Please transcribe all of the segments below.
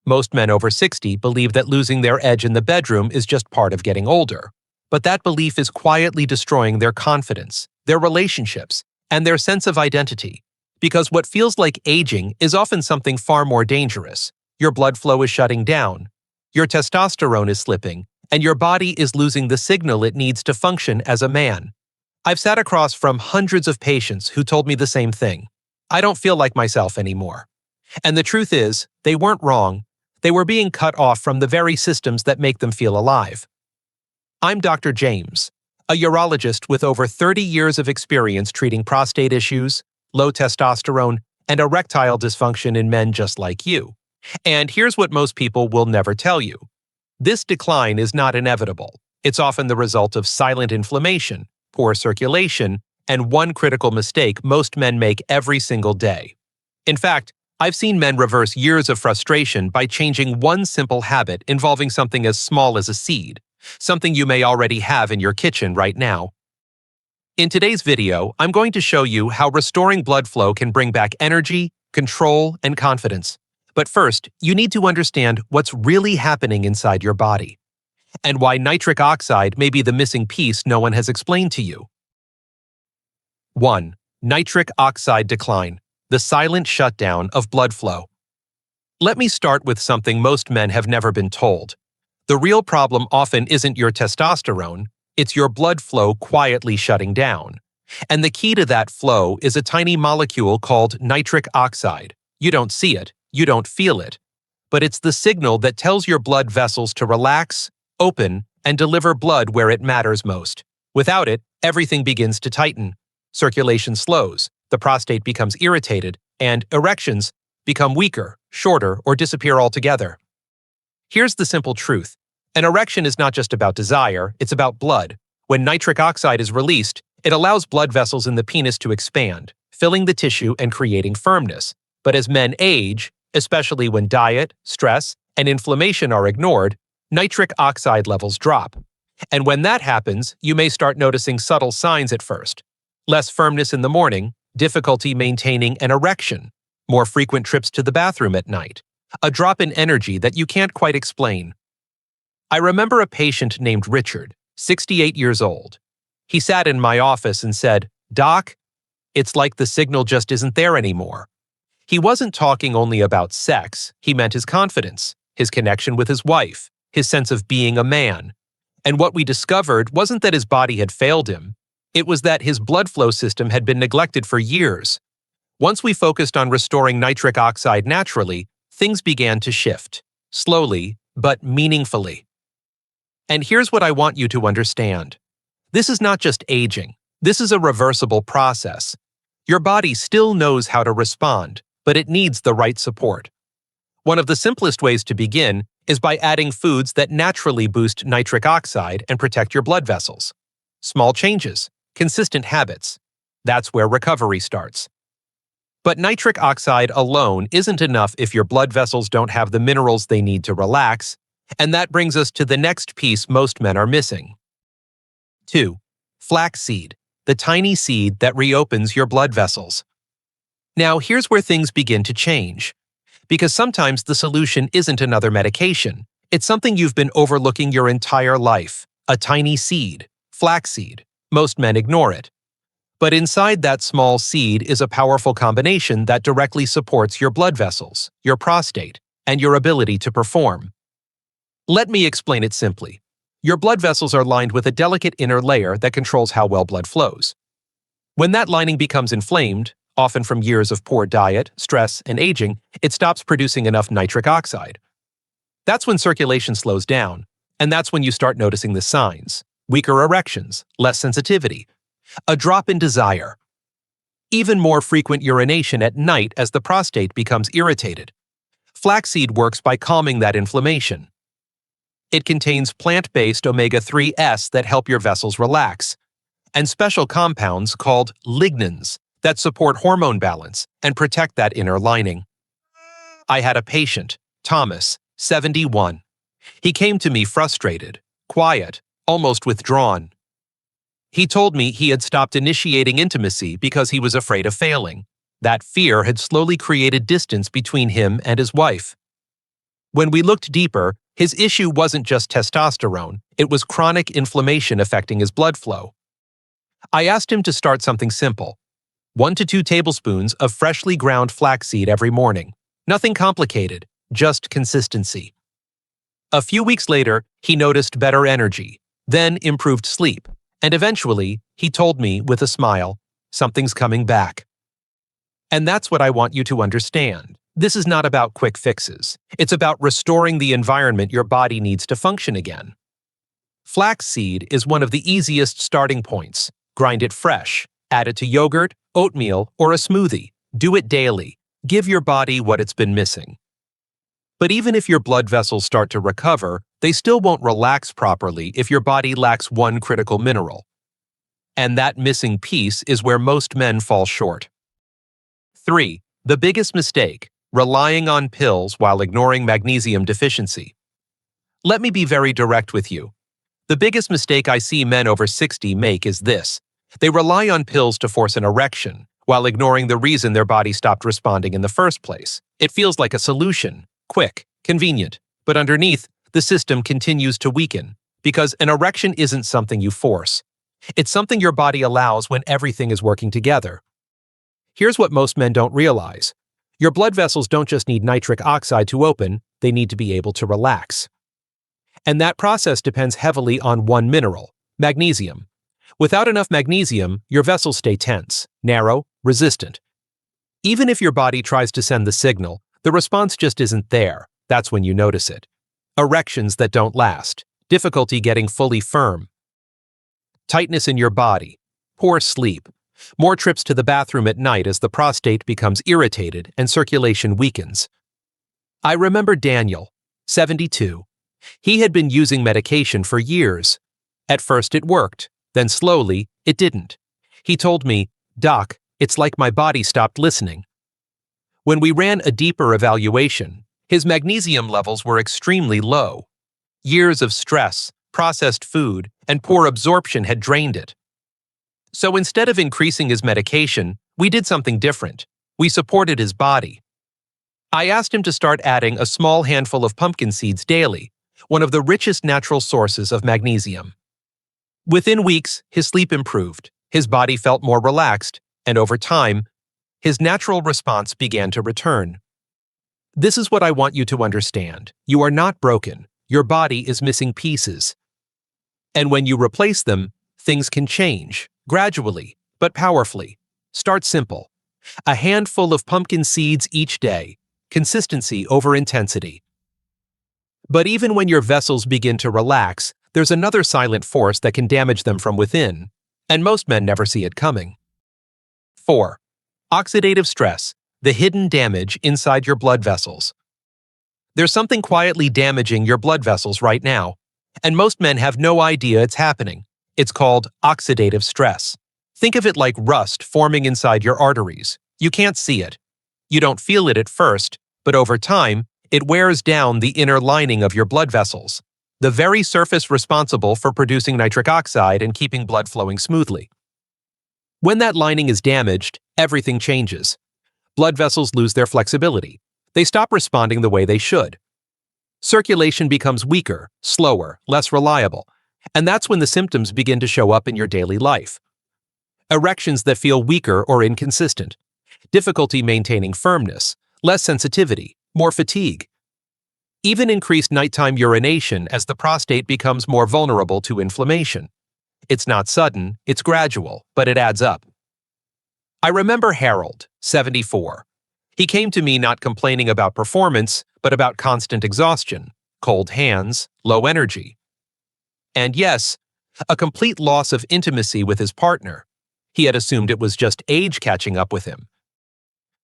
Most men over 60 believe that losing their edge in the bedroom is just part of getting older. But that belief is quietly destroying their confidence, their relationships, and their sense of identity. Because what feels like aging is often something far more dangerous. Your blood flow is shutting down, your testosterone is slipping, and your body is losing the signal it needs to function as a man. I've sat across from hundreds of patients who told me the same thing. I don't feel like myself anymore. And the truth is, they weren't wrong. They were being cut off from the very systems that make them feel alive. I'm Dr. James, a urologist with over 30 years of experience treating prostate issues, low testosterone, and erectile dysfunction in men just like you. And here's what most people will never tell you. This decline is not inevitable. It's often the result of silent inflammation, poor circulation, and one critical mistake most men make every single day. In fact, I've seen men reverse years of frustration by changing one simple habit involving something as small as a seed, something you may already have in your kitchen right now. In today's video, I'm going to show you how restoring blood flow can bring back energy, control, and confidence. But first, you need to understand what's really happening inside your body, and why nitric oxide may be the missing piece no one has explained to you. 1. Nitric oxide decline, the silent shutdown of blood flow. Let me start with something most men have never been told. The real problem often isn't your testosterone, it's your blood flow quietly shutting down. And the key to that flow is a tiny molecule called nitric oxide. You don't see it, you don't feel it, but it's the signal that tells your blood vessels to relax, open, and deliver blood where it matters most. Without it, everything begins to tighten. Circulation slows, the prostate becomes irritated, and erections become weaker, shorter, or disappear altogether. Here's the simple truth. An erection is not just about desire, it's about blood. When nitric oxide is released, it allows blood vessels in the penis to expand, filling the tissue and creating firmness. But as men age, especially when diet, stress, and inflammation are ignored, nitric oxide levels drop. And when that happens, you may start noticing subtle signs at first. Less firmness in the morning, difficulty maintaining an erection, more frequent trips to the bathroom at night, a drop in energy that you can't quite explain. I remember a patient named Richard, 68 years old. He sat in my office and said, "Doc, it's like the signal just isn't there anymore." He wasn't talking only about sex, he meant his confidence, his connection with his wife, his sense of being a man. And what we discovered wasn't that his body had failed him, it was that his blood flow system had been neglected for years. Once we focused on restoring nitric oxide naturally, things began to shift, slowly but meaningfully. And here's what I want you to understand. This is not just aging, this is a reversible process. Your body still knows how to respond, but it needs the right support. One of the simplest ways to begin is by adding foods that naturally boost nitric oxide and protect your blood vessels. Small changes, consistent habits. That's where recovery starts. But nitric oxide alone isn't enough if your blood vessels don't have the minerals they need to relax, and that brings us to the next piece most men are missing. 2. Flaxseed, the tiny seed that reopens your blood vessels. Now, here's where things begin to change. Because sometimes the solution isn't another medication. It's something you've been overlooking your entire life. A tiny seed, flaxseed. Most men ignore it. But inside that small seed is a powerful combination that directly supports your blood vessels, your prostate, and your ability to perform. Let me explain it simply. Your blood vessels are lined with a delicate inner layer that controls how well blood flows. When that lining becomes inflamed, often from years of poor diet, stress, and aging, it stops producing enough nitric oxide. That's when circulation slows down, and that's when you start noticing the signs. Weaker erections, less sensitivity, a drop in desire, even more frequent urination at night as the prostate becomes irritated. Flaxseed works by calming that inflammation. It contains plant-based omega-3s that help your vessels relax, and special compounds called lignans that support hormone balance and protect that inner lining. I had a patient, Thomas, 71. He came to me frustrated, quiet, almost withdrawn. He told me he had stopped initiating intimacy because he was afraid of failing. That fear had slowly created distance between him and his wife. When we looked deeper, his issue wasn't just testosterone, it was chronic inflammation affecting his blood flow. I asked him to start something simple: 1 to 2 tablespoons of freshly ground flaxseed every morning. Nothing complicated, just consistency. A few weeks later, he noticed better energy, then improved sleep, and eventually, he told me with a smile, "Something's coming back." And that's what I want you to understand. This is not about quick fixes. It's about restoring the environment your body needs to function again. Flaxseed is one of the easiest starting points. Grind it fresh, add it to yogurt, oatmeal, or a smoothie. Do it daily. Give your body what it's been missing. But even if your blood vessels start to recover, they still won't relax properly if your body lacks one critical mineral. And that missing piece is where most men fall short. 3. The biggest mistake: relying on pills while ignoring magnesium deficiency. Let me be very direct with you. The biggest mistake I see men over 60 make is this: they rely on pills to force an erection, while ignoring the reason their body stopped responding in the first place. It feels like a solution, quick, convenient, but underneath, the system continues to weaken, because an erection isn't something you force. It's something your body allows when everything is working together. Here's what most men don't realize. Your blood vessels don't just need nitric oxide to open, they need to be able to relax. And that process depends heavily on one mineral, magnesium. Without enough magnesium, your vessels stay tense, narrow, resistant. Even if your body tries to send the signal, the response just isn't there. That's when you notice it. Erections that don't last, difficulty getting fully firm, tightness in your body, poor sleep, more trips to the bathroom at night as the prostate becomes irritated and circulation weakens. I remember Daniel, 72. He had been using medication for years. At first it worked, then slowly it didn't. He told me, "Doc, it's like my body stopped listening." When we ran a deeper evaluation, his magnesium levels were extremely low. Years of stress, processed food, and poor absorption had drained it. So instead of increasing his medication, we did something different. We supported his body. I asked him to start adding a small handful of pumpkin seeds daily, one of the richest natural sources of magnesium. Within weeks, his sleep improved, his body felt more relaxed, and over time, his natural response began to return. This is what I want you to understand. You are not broken. Your body is missing pieces. And when you replace them, things can change, gradually, but powerfully. Start simple. A handful of pumpkin seeds each day. Consistency over intensity. But even when your vessels begin to relax, there's another silent force that can damage them from within, and most men never see it coming. 4. Oxidative stress, the hidden damage inside your blood vessels. There's something quietly damaging your blood vessels right now, and most men have no idea it's happening. It's called oxidative stress. Think of it like rust forming inside your arteries. You can't see it. You don't feel it at first, but over time, it wears down the inner lining of your blood vessels, the very surface responsible for producing nitric oxide and keeping blood flowing smoothly. When that lining is damaged, everything changes. Blood vessels lose their flexibility. They stop responding the way they should. Circulation becomes weaker, slower, less reliable, and that's when the symptoms begin to show up in your daily life. Erections that feel weaker or inconsistent, difficulty maintaining firmness, less sensitivity, more fatigue. Even increased nighttime urination as the prostate becomes more vulnerable to inflammation. It's not sudden, it's gradual, but it adds up. I remember Harold, 74. He came to me not complaining about performance, but about constant exhaustion, cold hands, low energy. And yes, a complete loss of intimacy with his partner. He had assumed it was just age catching up with him.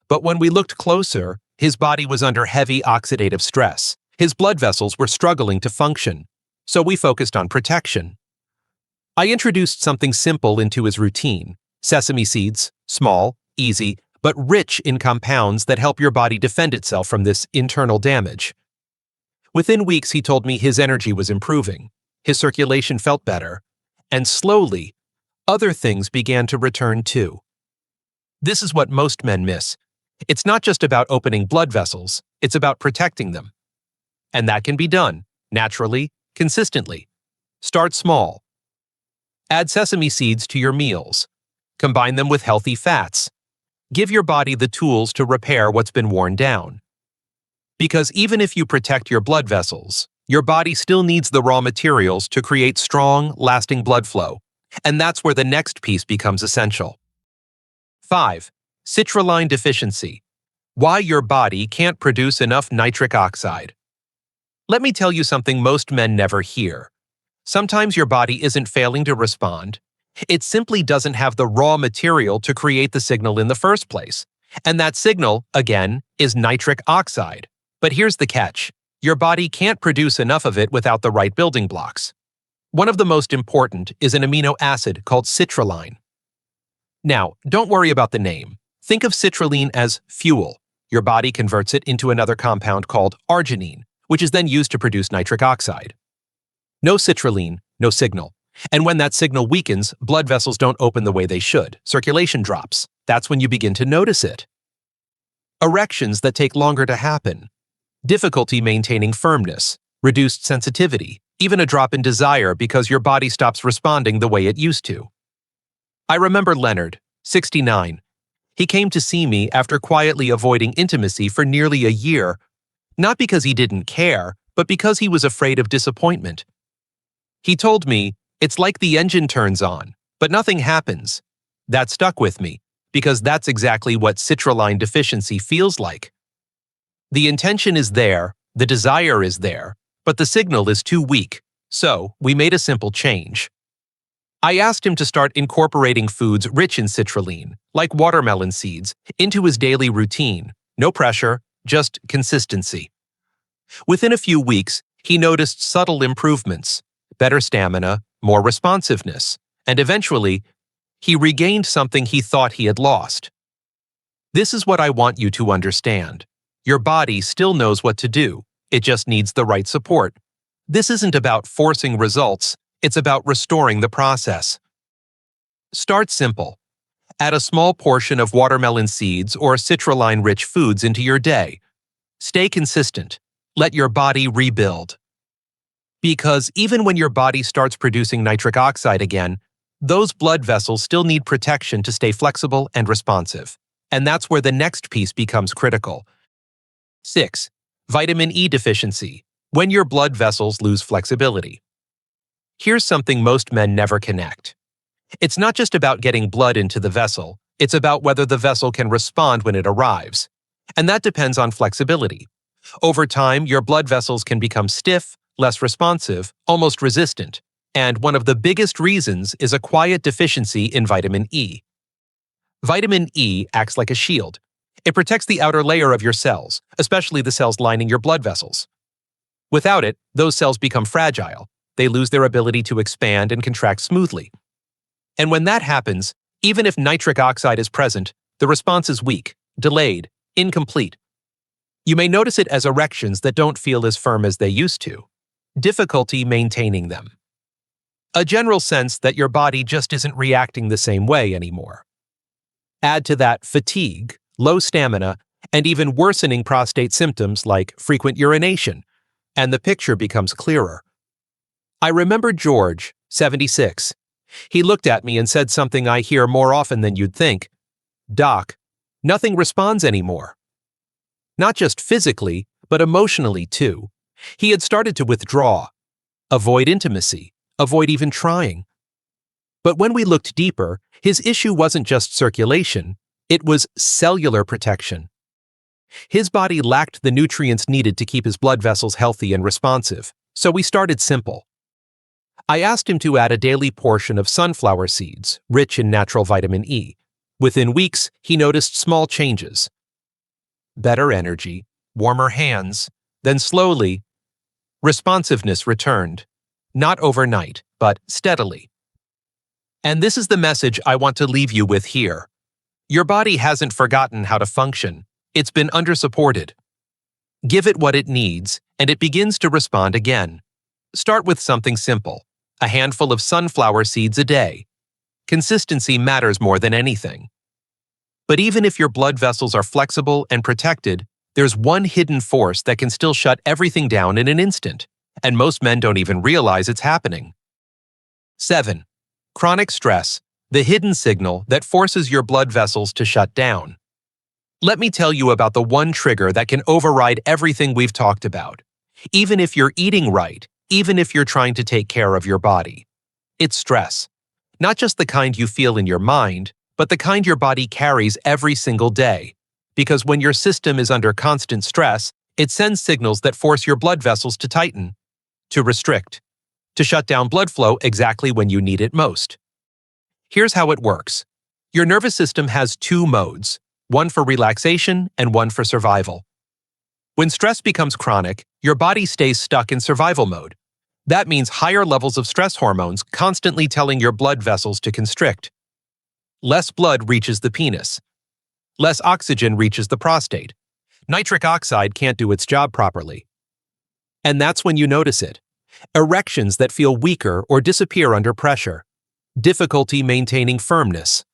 But when we looked closer, his body was under heavy oxidative stress. His blood vessels were struggling to function, so we focused on protection. I introduced something simple into his routine: sesame seeds, small, easy, but rich in compounds that help your body defend itself from this internal damage. Within weeks, he told me his energy was improving, his circulation felt better, and slowly, other things began to return too. This is what most men miss. It's not just about opening blood vessels, it's about protecting them. And that can be done, naturally, consistently. Start small. Add sesame seeds to your meals. Combine them with healthy fats. Give your body the tools to repair what's been worn down. Because even if you protect your blood vessels, your body still needs the raw materials to create strong, lasting blood flow. And that's where the next piece becomes essential. 5. Citrulline Deficiency. Why your body can't produce enough nitric oxide. Let me tell you something most men never hear. Sometimes your body isn't failing to respond. It simply doesn't have the raw material to create the signal in the first place. And that signal, again, is nitric oxide. But here's the catch. Your body can't produce enough of it without the right building blocks. One of the most important is an amino acid called citrulline. Now, don't worry about the name. Think of citrulline as fuel. Your body converts it into another compound called arginine, which is then used to produce nitric oxide. No citrulline, no signal. And when that signal weakens, blood vessels don't open the way they should. Circulation drops. That's when you begin to notice it. Erections that take longer to happen. Difficulty maintaining firmness. Reduced sensitivity. Even a drop in desire because your body stops responding the way it used to. I remember Leonard, 69. He came to see me after quietly avoiding intimacy for nearly a year, not because he didn't care, but because he was afraid of disappointment. He told me, "It's like the engine turns on, but nothing happens." That stuck with me, because that's exactly what citrulline deficiency feels like. The intention is there, the desire is there, but the signal is too weak, so we made a simple change. I asked him to start incorporating foods rich in citrulline, like watermelon seeds, into his daily routine. No pressure, just consistency. Within a few weeks, he noticed subtle improvements, better stamina, more responsiveness, and eventually, he regained something he thought he had lost. This is what I want you to understand. Your body still knows what to do, it just needs the right support. This isn't about forcing results, it's about restoring the process. Start simple. Add a small portion of watermelon seeds or citrulline-rich foods into your day. Stay consistent. Let your body rebuild. Because even when your body starts producing nitric oxide again, those blood vessels still need protection to stay flexible and responsive. And that's where the next piece becomes critical. 6. Vitamin E deficiency. When your blood vessels lose flexibility. Here's something most men never connect. It's not just about getting blood into the vessel, it's about whether the vessel can respond when it arrives. And that depends on flexibility. Over time, your blood vessels can become stiff, less responsive, almost resistant. And one of the biggest reasons is a quiet deficiency in vitamin E. Vitamin E acts like a shield. It protects the outer layer of your cells, especially the cells lining your blood vessels. Without it, those cells become fragile. They lose their ability to expand and contract smoothly. And when that happens, even if nitric oxide is present, the response is weak, delayed, incomplete. You may notice it as erections that don't feel as firm as they used to. Difficulty maintaining them. A general sense that your body just isn't reacting the same way anymore. Add to that fatigue, low stamina, and even worsening prostate symptoms like frequent urination, and the picture becomes clearer. I remember George, 76. He looked at me and said something I hear more often than you'd think. "Doc, nothing responds anymore." Not just physically, but emotionally too. He had started to withdraw, avoid intimacy, avoid even trying. But when we looked deeper, his issue wasn't just circulation, it was cellular protection. His body lacked the nutrients needed to keep his blood vessels healthy and responsive, so we started simple. I asked him to add a daily portion of sunflower seeds, rich in natural vitamin E. Within weeks, he noticed small changes. Better energy, warmer hands, then slowly, responsiveness returned. Not overnight, but steadily. And this is the message I want to leave you with here. Your body hasn't forgotten how to function. It's been undersupported. Give it what it needs, and it begins to respond again. Start with something simple, a handful of sunflower seeds a day. Consistency matters more than anything. But even if your blood vessels are flexible and protected, There's one hidden force that can still shut everything down in an instant, and most men don't even realize it's happening. 7. Chronic stress, the hidden signal that forces your blood vessels to shut down. Let me tell you about the one trigger that can override everything we've talked about. Even if you're eating right, even if you're trying to take care of your body. It's stress. Not just the kind you feel in your mind, but the kind your body carries every single day. Because when your system is under constant stress, it sends signals that force your blood vessels to tighten, to restrict, to shut down blood flow exactly when you need it most. Here's how it works. Your nervous system has two modes, one for relaxation and one for survival. When stress becomes chronic, your body stays stuck in survival mode. That means higher levels of stress hormones constantly telling your blood vessels to constrict. Less blood reaches the penis. Less oxygen reaches the prostate. Nitric oxide can't do its job properly. And that's when you notice it. Erections that feel weaker or disappear under pressure. Difficulty maintaining firmness.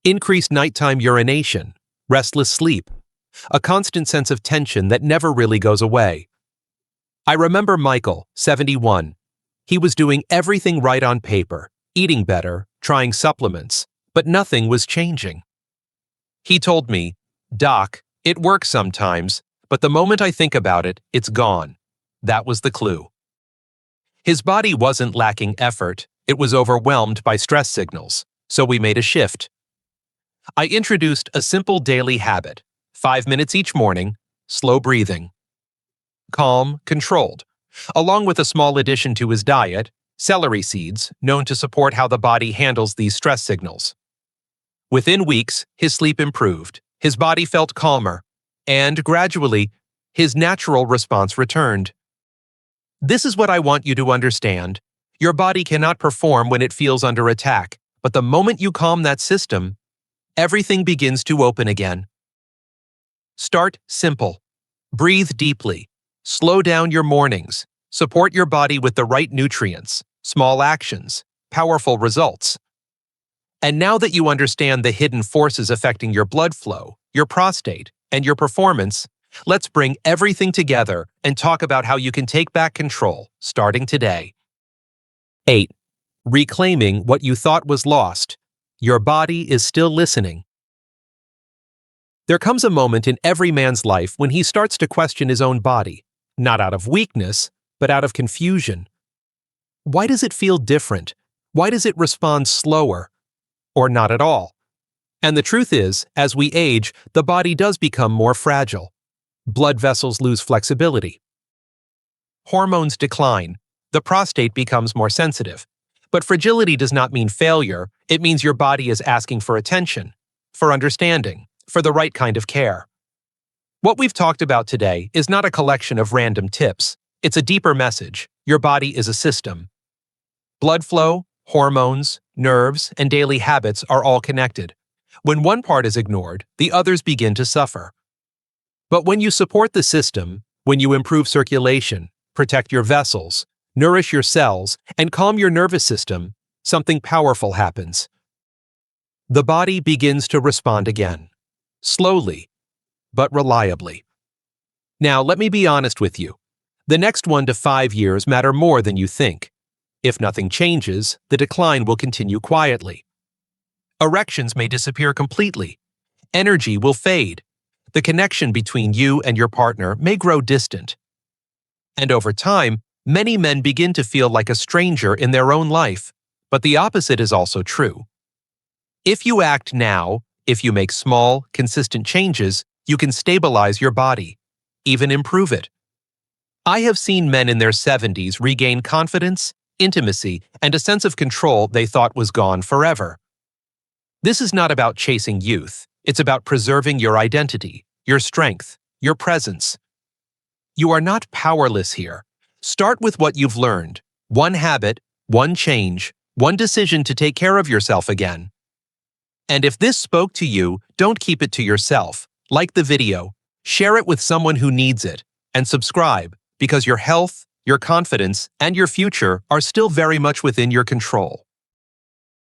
Increased nighttime urination. Restless sleep. A constant sense of tension that never really goes away. I remember Michael, 71. He was doing everything right on paper, eating better, trying supplements, but nothing was changing. He told me, "Doc, it works sometimes, but the moment I think about it, it's gone." That was the clue. His body wasn't lacking effort, it was overwhelmed by stress signals, so we made a shift. I introduced a simple daily habit, 5 minutes each morning, slow breathing. Calm, controlled, along with a small addition to his diet, celery seeds, known to support how the body handles these stress signals. Within weeks, his sleep improved, his body felt calmer, and gradually, his natural response returned. This is what I want you to understand. Your body cannot perform when it feels under attack, but the moment you calm that system, everything begins to open again. Start simple. Breathe deeply. Slow down your mornings. Support your body with the right nutrients. Small actions. Powerful results. And now that you understand the hidden forces affecting your blood flow, your prostate, and your performance, let's bring everything together and talk about how you can take back control, starting today. 8. Reclaiming what you thought was lost. Your body is still listening. There comes a moment in every man's life when he starts to question his own body, not out of weakness, but out of confusion. Why does it feel different? Why does it respond slower? Or not at all? And the truth is, as we age, the body does become more fragile. Blood vessels lose flexibility. Hormones decline. The prostate becomes more sensitive. But fragility does not mean failure. It means your body is asking for attention, for understanding, for the right kind of care. What we've talked about today is not a collection of random tips. It's a deeper message. Your body is a system. Blood flow, hormones, nerves, and daily habits are all connected. When one part is ignored, the others begin to suffer. But when you support the system, when you improve circulation, protect your vessels, nourish your cells, and calm your nervous system, something powerful happens. The body begins to respond again. Slowly, but reliably. Now, let me be honest with you. The next 1 to 5 years matter more than you think. If nothing changes, the decline will continue quietly. Erections may disappear completely. Energy will fade. The connection between you and your partner may grow distant. And over time, many men begin to feel like a stranger in their own life, but the opposite is also true. If you act now, if you make small, consistent changes, you can stabilize your body, even improve it. I have seen men in their 70s regain confidence, intimacy, and a sense of control they thought was gone forever. This is not about chasing youth. It's about preserving your identity, your strength, your presence. You are not powerless here. Start with what you've learned. One habit, one change, one decision to take care of yourself again. And if this spoke to you, don't keep it to yourself. Like the video, share it with someone who needs it, and subscribe, because your health, your confidence, and your future are still very much within your control.